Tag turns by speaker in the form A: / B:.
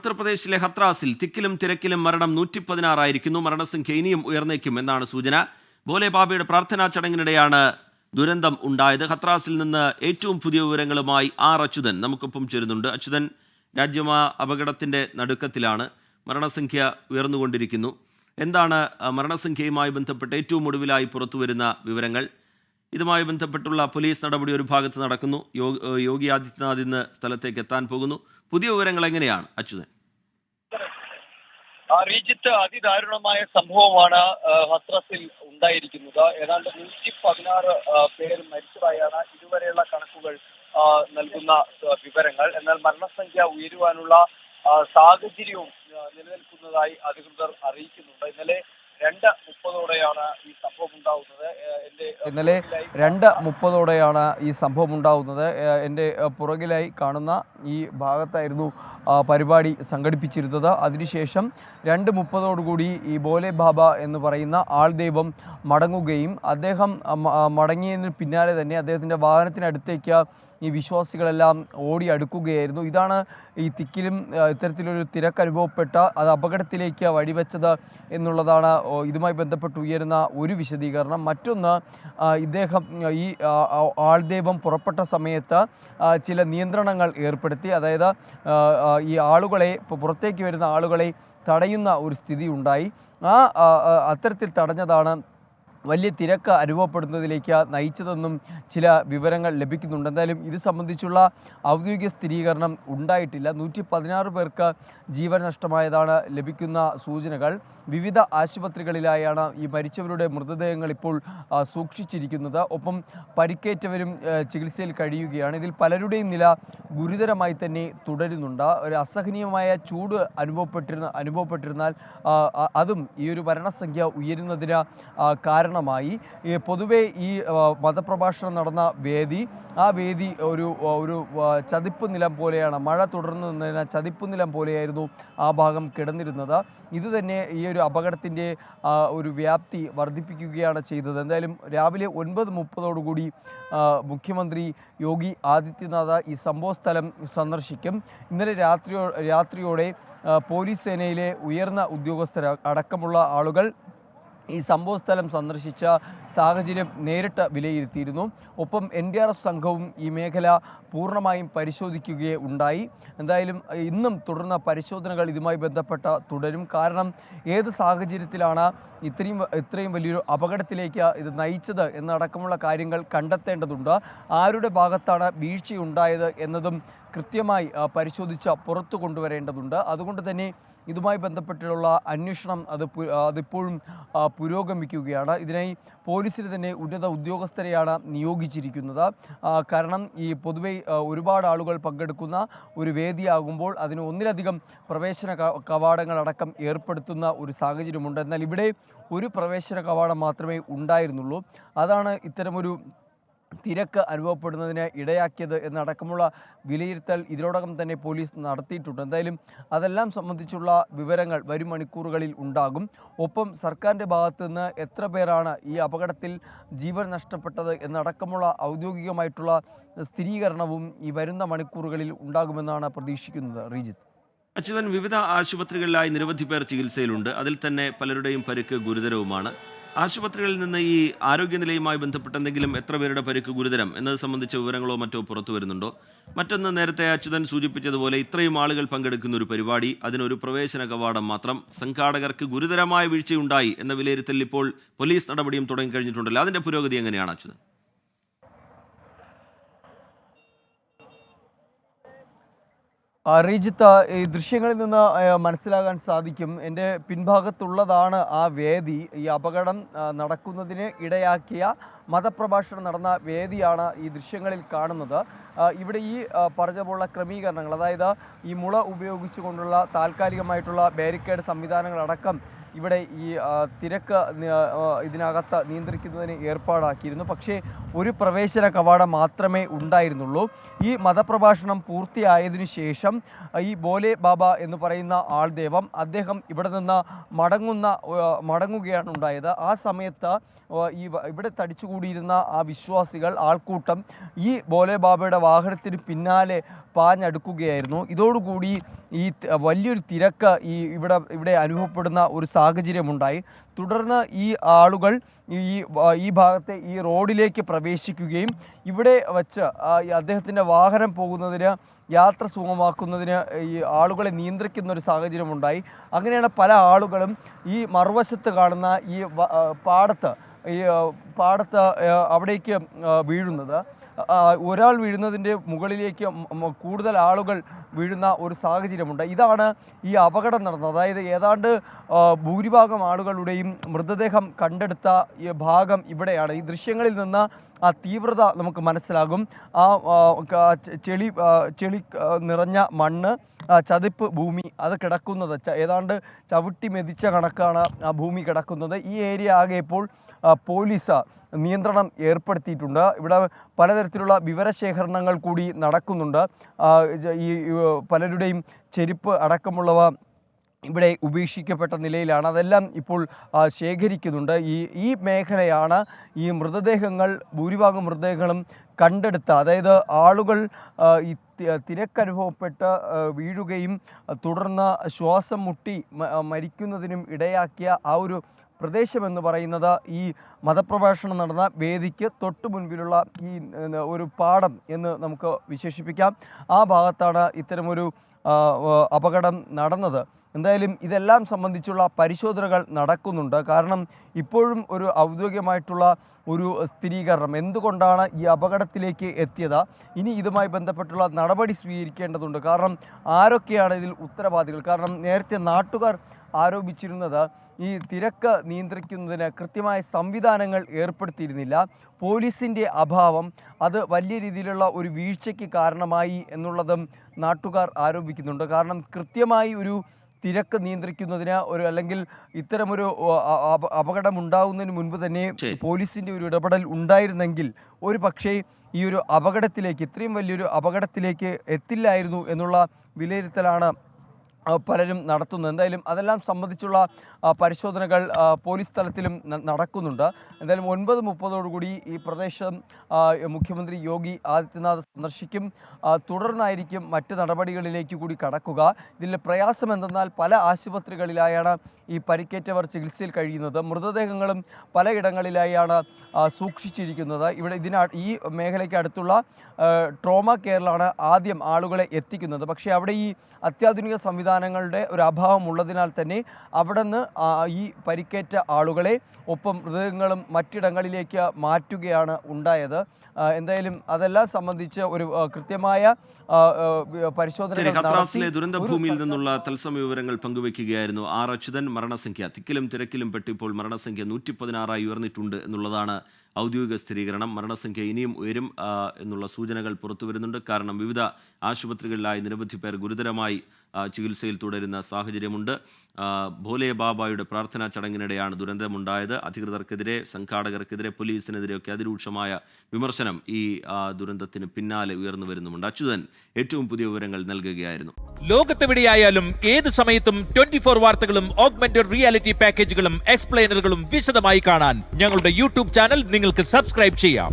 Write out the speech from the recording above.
A: ഉത്തർപ്രദേശിലെ ഹത്രാസിൽ തിക്കിലും തിരക്കിലും മരണം 116 മരണസംഖ്യ ഇനിയും ഉയർന്നേക്കും എന്നാണ് സൂചന. ഭോലെ ബാബയുടെ പ്രാർത്ഥനാ ചടങ്ങിനിടെയാണ് ദുരന്തം ഉണ്ടായത്. ഹത്രാസിൽ നിന്ന് ഏറ്റവും പുതിയ വിവരങ്ങളുമായി അച്യുതൻ നമുക്കൊപ്പം ചേരുന്നുണ്ട്. അച്യുതൻ, രാജ്യമാ അപകടത്തിൻ്റെ നടുക്കത്തിലാണ്, മരണസംഖ്യ ഉയർന്നുകൊണ്ടിരിക്കുന്നു. എന്താണ് മരണസംഖ്യയുമായി ബന്ധപ്പെട്ട് ഏറ്റവും ഒടുവിലായി പുറത്തുവരുന്ന വിവരങ്ങൾ? ഇതുമായി ബന്ധപ്പെട്ടുള്ള പോലീസ് നടപടി ഒരു ഭാഗത്ത് നടക്കുന്നു. യോഗി ആദിത്യനാഥ് ഇന്ന് സ്ഥലത്തേക്ക് എത്താൻ പോകുന്നു. പുതിയ വിവരങ്ങൾ എങ്ങനെയാണ് അച്യുതൻ?
B: റീജിത്ത്, അതിദാരുണമായ സംഭവമാണ് ഹത്രാസിൽ ഉണ്ടായിരിക്കുന്നത്. ഏതാണ്ട് 116 പേര് മരിച്ചതായാണ് ഇതുവരെയുള്ള കണക്കുകൾ നൽകുന്ന വിവരങ്ങൾ. എന്നാൽ മരണസംഖ്യ ഉയരുവാനുള്ള സാഹചര്യവും നിലനിൽക്കുന്നതായി അധികൃതർ അറിയിക്കുന്നുണ്ട്. ഇന്നലെ 2:30 ഈ സംഭവം ഉണ്ടാവുന്നത്.
C: ഇന്നലെ 2:30 ഈ സംഭവം ഉണ്ടാവുന്നത്. എൻ്റെ പുറകിലായി കാണുന്ന ഈ ഭാഗത്തായിരുന്നു പരിപാടി സംഘടിപ്പിച്ചിരുന്നത്. അതിനുശേഷം 2:30 ഈ ഭോലെ ബാബ എന്ന് പറയുന്ന ആൾദൈവം മടങ്ങുകയും അദ്ദേഹം മടങ്ങിയതിന് പിന്നാലെ തന്നെ അദ്ദേഹത്തിൻ്റെ വാഹനത്തിനടുത്തേക്ക് ഈ വിശ്വാസികളെല്ലാം ഓടി അടുക്കുകയായിരുന്നു. ഇതാണ് ഈ തിക്കിലും ഇത്തരത്തിലൊരു തിരക്ക് അനുഭവപ്പെട്ട അത് അപകടത്തിലേക്ക് വഴിവെച്ചത് എന്നുള്ളതാണ് ഇതുമായി ബന്ധപ്പെട്ട് ഉയരുന്ന ഒരു വിശദീകരണം. മറ്റൊന്ന്, ഇദ്ദേഹം ഈ ആൾദൈവം പുറപ്പെട്ട സമയത്ത് ചില നിയന്ത്രണങ്ങൾ ഏർപ്പെടുത്തി. അതായത് ഈ ആളുകളെ, പുറത്തേക്ക് വരുന്ന ആളുകളെ തടയുന്ന ഒരു സ്ഥിതി ഉണ്ടായി. അത്തരത്തിൽ തടഞ്ഞതാണ് വലിയ തിരക്ക് അനുഭവപ്പെടുന്നതിലേക്ക് നയിച്ചതെന്നും ചില വിവരങ്ങൾ ലഭിക്കുന്നുണ്ട്. എന്തായാലും ഇത് സംബന്ധിച്ചുള്ള ഔദ്യോഗിക സ്ഥിരീകരണം ഉണ്ടായിട്ടില്ല. 116 പേർക്ക് ജീവൻ നഷ്ടമായതാണ് ലഭിക്കുന്ന സൂചനകൾ. വിവിധ ആശുപത്രികളിലായാണ് ഈ മരിച്ചവരുടെ മൃതദേഹങ്ങൾ ഇപ്പോൾ സൂക്ഷിച്ചിരിക്കുന്നത്. ഒപ്പം പരിക്കേറ്റവരും ചികിത്സയിൽ കഴിയുകയാണ്. ഇതിൽ പലരുടെയും നില ഗുരുതരമായി തന്നെ തുടരുന്നുണ്ട്. ഒരു അസഹനീയമായ ചൂട് അനുഭവപ്പെട്ടിരുന്നാൽ അതും ഈ ഒരു മരണസംഖ്യ ഉയരുന്നതിന് കാരണമായി. പൊതുവെ ഈ മതപ്രഭാഷണം നടന്ന വേദി, ആ വേദി ഒരു ചതിപ്പ് നിലം പോലെയാണ്. മഴ തുടർന്നു നിന്നതിനാൽ ചതിപ്പ് നിലം പോലെയായിരുന്നു ആ ഭാഗം കിടന്നിരുന്നത്. ഇത് തന്നെ ഈ ഒരു അപകടത്തിൻ്റെ ഒരു വ്യാപ്തി വർദ്ധിപ്പിക്കുകയാണ് ചെയ്തത്. എന്തായാലും രാവിലെ 9:30 മുഖ്യമന്ത്രി യോഗി ആദിത്യനാഥ് ഈ സംഭവസ്ഥലം സന്ദർശിക്കും. ഇന്നലെ രാത്രിയോടെ പോലീസ് സേനയിലെ ഉയർന്ന ഉദ്യോഗസ്ഥർ അടക്കമുള്ള ആളുകൾ ഈ സംഭവസ്ഥലം സന്ദർശിച്ച സാഹചര്യം നേരിട്ട് വിലയിരുത്തിയിരുന്നു. ഒപ്പം NDRF സംഘവും ഈ മേഖല പൂർണ്ണമായും പരിശോധിക്കുകയുണ്ടായി. എന്തായാലും ഇന്നും തുടർന്ന പരിശോധനകൾ ഇതുമായി ബന്ധപ്പെട്ട തുടരും. കാരണം ഏത് സാഹചര്യത്തിലാണ് ഇത്രയും വലിയൊരു അപകടത്തിലേക്ക് ഇത് നയിച്ചത് എന്നടക്കമുള്ള കാര്യങ്ങൾ കണ്ടെത്തേണ്ടതുണ്ട്. ആരുടെ ഭാഗത്താണ് വീഴ്ചയുണ്ടായത് എന്നതും കൃത്യമായി പരിശോധിച്ച് പുറത്തു കൊണ്ടുവരേണ്ടതുണ്ട്. അതുകൊണ്ട് തന്നെ ഇതുമായി ബന്ധപ്പെട്ടുള്ള അന്വേഷണം അതിപ്പോഴും പുരോഗമിക്കുകയാണ്. ഇതിനായി പോലീസിന് തന്നെ ഉന്നത ഉദ്യോഗസ്ഥരെയാണ് നിയോഗിച്ചിരിക്കുന്നത്. കാരണം ഈ പൊതുവെ ഒരുപാട് ആളുകൾ പങ്കെടുക്കുന്ന ഒരു വേദിയാകുമ്പോൾ അതിന് ഒന്നിലധികം പ്രവേശന കവാടങ്ങളടക്കം ഏർപ്പെടുത്തുന്ന ഒരു സാഹചര്യമുണ്ട്. എന്നാൽ ഇവിടെ ഒരു പ്രവേശന കവാടം മാത്രമേ ഉണ്ടായിരുന്നുള്ളൂ. അതാണ് ഇത്തരമൊരു തിരക്ക് അനുഭവപ്പെടുന്നതിന് ഇടയാക്കിയത് എന്നടക്കമുള്ള വിലയിരുത്തൽ ഇതിനോടകം തന്നെ പോലീസ് നടത്തിയിട്ടുണ്ട്. എന്തായാലും അതെല്ലാം സംബന്ധിച്ചുള്ള വിവരങ്ങൾ വരും മണിക്കൂറുകളിൽ ഉണ്ടാകും. ഒപ്പം സർക്കാരിൻ്റെ ഭാഗത്തു നിന്ന് എത്ര പേരാണ് ഈ അപകടത്തിൽ ജീവൻ നഷ്ടപ്പെട്ടത് എന്നടക്കമുള്ള ഔദ്യോഗികമായിട്ടുള്ള സ്ഥിരീകരണവും ഈ വരുന്ന മണിക്കൂറുകളിൽ ഉണ്ടാകുമെന്നാണ് പ്രതീക്ഷിക്കുന്നത്. റീജിത്ത്.
A: അച്യുതൻ, വിവിധ ആശുപത്രികളിലായി നിരവധി പേർ ചികിത്സയിലുണ്ട്. അതിൽ തന്നെ പലരുടെയും പരിക്ക് ഗുരുതരവുമാണ്. ആശുപത്രികളിൽ നിന്ന് ഈ ആരോഗ്യനിലയുമായി ബന്ധപ്പെട്ട് എന്തെങ്കിലും എത്ര പേരുടെ പരിക്ക് ഗുരുതരം എന്നത് സംബന്ധിച്ച വിവരങ്ങളോ മറ്റോ പുറത്തു വരുന്നുണ്ടോ? മറ്റൊന്ന്, നേരത്തെ അച്യുതൻ സൂചിപ്പിച്ചതുപോലെ ഇത്രയും ആളുകൾ പങ്കെടുക്കുന്ന ഒരു പരിപാടി, അതിനൊരു പ്രവേശന കവാടം മാത്രം, സംഘാടകർക്ക് ഗുരുതരമായ വീഴ്ചയുണ്ടായി എന്ന വിലയിരുത്തൽ ഇപ്പോൾ പോലീസ് നടപടിയും തുടങ്ങിക്കഴിഞ്ഞിട്ടുണ്ടല്ലോ. അതിൻ്റെ പുരോഗതി എങ്ങനെയാണ് അച്യുതൻ?
C: റീജിത്ത്, ഈ ദൃശ്യങ്ങളിൽ നിന്ന് മനസ്സിലാകാൻ സാധിക്കും, എൻ്റെ പിൻഭാഗത്തുള്ളതാണ് ആ വേദി. ഈ അപകടം നടക്കുന്നതിന് ഇടയാക്കിയ മതപ്രഭാഷണം നടന്ന വേദിയാണ് ഈ ദൃശ്യങ്ങളിൽ കാണുന്നത്. ഇവിടെ ഈ പറഞ്ഞ പോലുള്ള ക്രമീകരണങ്ങൾ, അതായത് ഈ മുള ഉപയോഗിച്ചുകൊണ്ടുള്ള താൽക്കാലികമായിട്ടുള്ള ബാരിക്കേഡ് സംവിധാനങ്ങളടക്കം ഇവിടെ ഈ തിരക്ക് ഇതിനകത്ത് നിയന്ത്രിക്കുന്നതിന് ഏർപ്പാടാക്കിയിരുന്നു. പക്ഷേ ഒരു പ്രവേശന കവാടം മാത്രമേ ഉണ്ടായിരുന്നുള്ളൂ. ഈ മതപ്രഭാഷണം പൂർത്തിയായതിനു ശേഷം ഈ ഭോലെ ബാബ എന്ന് പറയുന്ന ആൾദൈവം അദ്ദേഹം ഇവിടെ നിന്ന് മടങ്ങുകയാണ് ഉണ്ടായത്. ആ സമയത്ത് ഇവിടെ തടിച്ചുകൂടിയിരുന്ന ആ വിശ്വാസികൾ, ആൾക്കൂട്ടം ഈ ഭോലെ ബാബയുടെ വാഹനത്തിന് പിന്നാലെ പാഞ്ഞടുക്കുകയായിരുന്നു. ഇതോടുകൂടി ഈ വലിയൊരു തിരക്ക് ഇവിടെ അനുഭവപ്പെടുന്ന ഒരു സാഹചര്യമുണ്ടായി. തുടർന്ന് ഈ ആളുകൾ ഈ ഭാഗത്തെ ഈ റോഡിലേക്ക് പ്രവേശിക്കുകയും ഇവിടെ വച്ച് അദ്ദേഹത്തിൻ്റെ വാഹനം പോകുന്നതിന് യാത്ര സുഗമമാക്കുന്നതിന് ഈ ആളുകളെ നിയന്ത്രിക്കുന്ന ഒരു സാഹചര്യമുണ്ടായി. അങ്ങനെയാണ് പല ആളുകളും ഈ മറുവശത്ത് കാണുന്ന ഈ പാടത്ത് അവിടേക്ക് വീഴുന്നത്. ഒരാൾ വീഴുന്നതിൻ്റെ മുകളിലേക്ക് കൂടുതൽ ആളുകൾ വീഴുന്ന ഒരു സാഹചര്യമുണ്ട്. ഇതാണ് ഈ അപകടം നടന്നത്. അതായത് ഏതാണ്ട് ഭൂരിഭാഗം ആളുകളുടെയും മൃതദേഹം കണ്ടെടുത്ത ഈ ഭാഗം ഇവിടെയാണ്. ഈ ദൃശ്യങ്ങളിൽ നിന്ന് ആ തീവ്രത നമുക്ക് മനസ്സിലാകും. ചെളി നിറഞ്ഞ മണ്ണ്, ചതുപ്പ് ഭൂമി അത് കിടക്കുന്നത് ഏതാണ്ട് ചവിട്ടി മെതിച്ച കണക്കാണ് ആ ഭൂമി കിടക്കുന്നത്. ഈ ഏരിയ ആകെ ഇപ്പോൾ പോലീസ് നിയന്ത്രണം ഏർപ്പെടുത്തിയിട്ടുണ്ട്. ഇവിടെ പലതരത്തിലുള്ള വിവരശേഖരണങ്ങൾ കൂടി നടക്കുന്നുണ്ട്. ഈ പലരുടെയും ചെരുപ്പ് അടക്കമുള്ളവ ഇവിടെ ഉപേക്ഷിക്കപ്പെട്ട നിലയിലാണ്. അതെല്ലാം ഇപ്പോൾ ശേഖരിക്കുന്നുണ്ട്. ഈ മേഖലയാണ് ഈ ഭൂരിഭാഗം മൃതദേഹങ്ങളും കണ്ടെടുത്ത, അതായത് ആളുകൾ ഈ തിരക്കനുഭവപ്പെട്ട് വീഴുകയും തുടർന്ന് ശ്വാസം മുട്ടി മരിക്കുന്നതിനും ഇടയാക്കിയ ആ ഒരു പ്രദേശമെന്ന് പറയുന്നത് ഈ മതപ്രഭാഷണം നടന്ന വേദിക്ക് തൊട്ടു മുൻപിലുള്ള ഈ ഒരു പാടം എന്ന് നമുക്ക് വിശേഷിപ്പിക്കാം. ആ ഭാഗത്താണ് ഇത്തരമൊരു അപകടം നടന്നത്. എന്തായാലും ഇതെല്ലാം സംബന്ധിച്ചുള്ള പരിശോധനകൾ നടക്കുന്നുണ്ട്. കാരണം ഇപ്പോഴും ഒരു ഔദ്യോഗികമായിട്ടുള്ള ഒരു സ്ഥിരീകരണം എന്തുകൊണ്ടാണ് ഈ അപകടത്തിലേക്ക് എത്തിയത്, ഇനി ഇതുമായി ബന്ധപ്പെട്ടുള്ള നടപടി സ്വീകരിക്കേണ്ടതുണ്ട്. കാരണം ആരൊക്കെയാണ് ഇതിൽ ഉത്തരവാദികൾ? കാരണം നേരത്തെ നാട്ടുകാർ ആരോപിച്ചിരുന്നത് ഈ തിരക്ക് നിയന്ത്രിക്കുന്നതിന് കൃത്യമായ സംവിധാനങ്ങൾ ഏർപ്പെടുത്തിയിരുന്നില്ല. പോലീസിൻ്റെ അഭാവം അത് വലിയ രീതിയിലുള്ള ഒരു വീഴ്ചയ്ക്ക് കാരണമായി എന്നുള്ളതും നാട്ടുകാർ ആരോപിക്കുന്നുണ്ട്. കാരണം കൃത്യമായി ഒരു തിരക്ക് നിയന്ത്രിക്കുന്നതിന് അല്ലെങ്കിൽ ഇത്തരമൊരു അപകടം ഉണ്ടാകുന്നതിന് മുൻപ് തന്നെ പോലീസിൻ്റെ ഒരു ഇടപെടൽ ഉണ്ടായിരുന്നെങ്കിൽ ഒരു പക്ഷേ ഈ ഒരു ഇത്രയും വലിയൊരു അപകടത്തിലേക്ക് എത്തില്ലായിരുന്നു എന്നുള്ള വിലയിരുത്തലാണ് പലരും നടത്തുന്നത്. എന്തായാലും അതെല്ലാം സംബന്ധിച്ചുള്ള പരിശോധനകൾ പോലീസ് തലത്തിലും നടക്കുന്നുണ്ട്. എന്തായാലും 9:30 ഈ പ്രദേശം മുഖ്യമന്ത്രി യോഗി ആദിത്യനാഥ് സന്ദർശിക്കും. തുടർന്നായിരിക്കും മറ്റ് നടപടികളിലേക്ക് കൂടി കടക്കുക. ഇതിൽ പ്രയാസം എന്തെന്നാൽ പല ആശുപത്രികളിലായാണ് ഈ പരിക്കേറ്റവർ ചികിത്സയിൽ കഴിയുന്നത്. മൃതദേഹങ്ങളും പലയിടങ്ങളിലായാണ് സൂക്ഷിച്ചിരിക്കുന്നത്. ഈ മേഖലയ്ക്ക് അടുത്തുള്ള ട്രോമ കെയറിലാണ് ആദ്യം ആളുകളെ എത്തിക്കുന്നത്. പക്ഷേ അവിടെ ഈ അത്യാധുനിക സംവിധാനങ്ങളുടെ ഒരു അഭാവം ഉള്ളതിനാൽ തന്നെ അവിടെ നിന്ന് ഈ പരിക്കേറ്റ ആളുകളെ ഒപ്പം മൃതദേഹങ്ങളും മറ്റിടങ്ങളിലേക്ക് മാറ്റുകയാണ് ഉണ്ടായത്. എന്തായാലും അതെല്ലാം സംബന്ധിച്ച് ഒരു കൃത്യമായ പരിശോധന.
A: ഹത്രാസിലെ ദുരന്ത ഭൂമിയിൽ നിന്നുള്ള തത്സമയ വിവരങ്ങൾ പങ്കുവയ്ക്കുകയായിരുന്നു ആർ അച്യുതൻ. മരണസംഖ്യ തിക്കിലും തിരക്കിലും പെട്ടിപ്പോൾ മരണസംഖ്യ 116 ഉയർന്നിട്ടുണ്ട് എന്നുള്ളതാണ് ഔദ്യോഗിക സ്ഥിരീകരണം. മരണസംഖ്യ ഇനിയും ഉയരും എന്നുള്ള സൂചനകൾ പുറത്തു വരുന്നുണ്ട്. കാരണം വിവിധ ആശുപത്രികളിലായി നിരവധി പേർ ഗുരുതരമായി ചികിത്സയിൽ തുടരുന്ന സാഹചര്യമുണ്ട്. ഭോലെ ബാബായുടെ പ്രാർത്ഥനാ ചടങ്ങിനിടെയാണ് ദുരന്തമുണ്ടായത്. അധികൃതർക്കെതിരെ, സംഘാടകർക്കെതിരെ, പോലീസിനെതിരെയൊക്കെ അതിരൂക്ഷമായ വിമർശനം ഈ ദുരന്തത്തിന് പിന്നാലെ ഉയർന്നു വരുന്നുമുണ്ട്. അച്യുതൻ ഏറ്റവും പുതിയ വിവരങ്ങൾ നൽകുകയായിരുന്നു.
D: ലോകത്തെവിടെയായാലും ഏത് സമയത്തും 24 വാർത്തകളും ഓഗ്മെന്റഡ് റിയാലിറ്റി പാക്കേജുകളും എക്സ്പ്ലെയിനറുകളും വിശദമായി കാണാൻ ഞങ്ങളുടെ യൂട്യൂബ് ചാനൽ നിങ്ങൾക്ക് സബ്സ്ക്രൈബ് ചെയ്യാം.